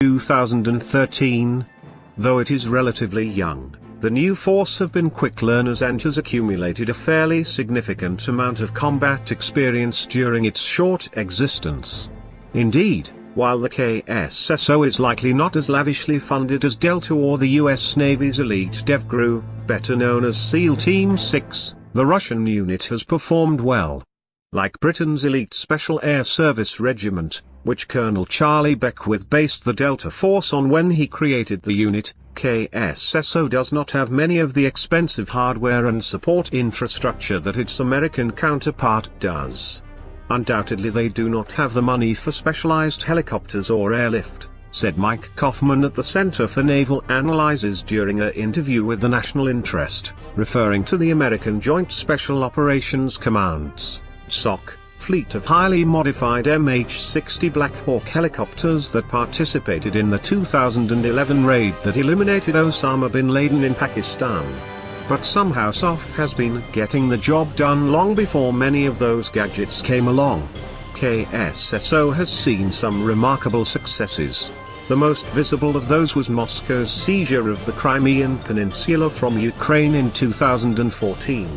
2013. Though it is relatively young, the new force have been quick learners and has accumulated a fairly significant amount of combat experience during its short existence. Indeed, while the KSSO is likely not as lavishly funded as Delta or the US Navy's elite DevGRU, better known as SEAL Team 6, the Russian unit has performed well. Like Britain's elite Special Air Service Regiment, which Colonel Charlie Beckwith based the Delta Force on when he created the unit, KSSO does not have many of the expensive hardware and support infrastructure that its American counterpart does. Undoubtedly they do not have the money for specialized helicopters or airlift, said Mike Kaufman at the Center for Naval Analyses during an interview with the National Interest, referring to the American Joint Special Operations Command's SOC fleet of highly modified MH-60 Black Hawk helicopters that participated in the 2011 raid that eliminated Osama bin Laden in Pakistan. But somehow SOF has been getting the job done long before many of those gadgets came along. KSSO has seen some remarkable successes. The most visible of those was Moscow's seizure of the Crimean Peninsula from Ukraine in 2014.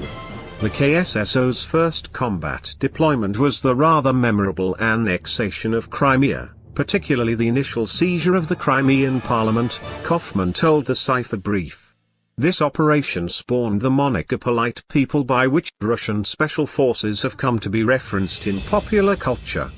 The KSSO's first combat deployment was the rather memorable annexation of Crimea, particularly the initial seizure of the Crimean Parliament, Kaufman told the Cipher Brief. This operation spawned the moniker Polite People, by which Russian special forces have come to be referenced in popular culture.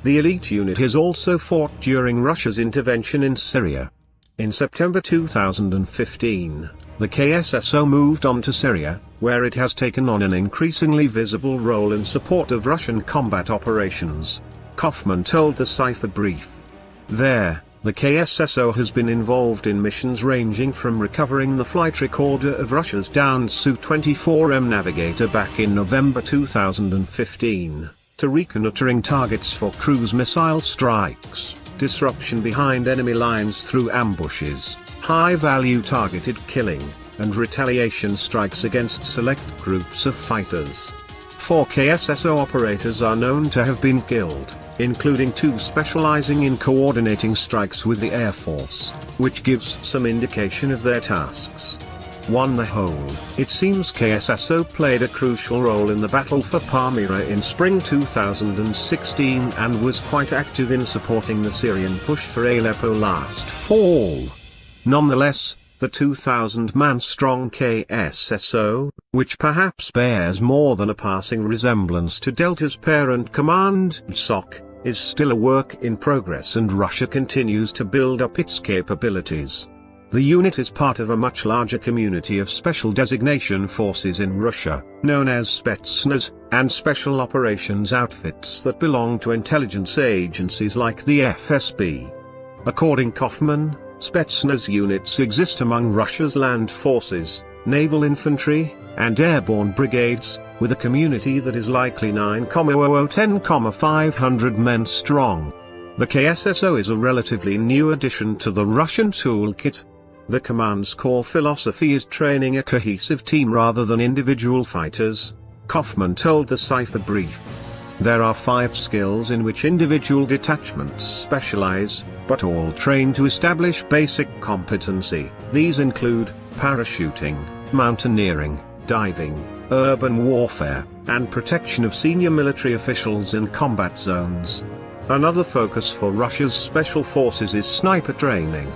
The elite unit has also fought during Russia's intervention in Syria. In September 2015, the KSSO moved on to Syria, where it has taken on an increasingly visible role in support of Russian combat operations, Kaufman told the Cipher Brief. There, the KSSO has been involved in missions ranging from recovering the flight recorder of Russia's downed Su-24M Navigator back in November 2015, to reconnoitering targets for cruise missile strikes, disruption behind enemy lines through ambushes, high-value targeted killing, and retaliation strikes against select groups of fighters. 4 KSSO operators are known to have been killed, including 2 specializing in coordinating strikes with the Air Force, which gives some indication of their tasks. On the whole, it seems KSSO played a crucial role in the battle for Palmyra in spring 2016 and was quite active in supporting the Syrian push for Aleppo last fall. Nonetheless, the 2,000-man-strong KSSO, which perhaps bears more than a passing resemblance to Delta's parent command, SOC, is still a work in progress and Russia continues to build up its capabilities. The unit is part of a much larger community of special designation forces in Russia, known as Spetsnaz, and special operations outfits that belong to intelligence agencies like the FSB. According to Kaufman, Spetsnaz units exist among Russia's land forces, naval infantry, and airborne brigades, with a community that is likely 9,010,500 men strong. The KSSO is a relatively new addition to the Russian toolkit. The command's core philosophy is training a cohesive team rather than individual fighters, Kaufman told the Cipher Brief. There are 5 skills in which individual detachments specialize, but all train to establish basic competency. These include parachuting, mountaineering, diving, urban warfare, and protection of senior military officials in combat zones. Another focus for Russia's special forces is sniper training.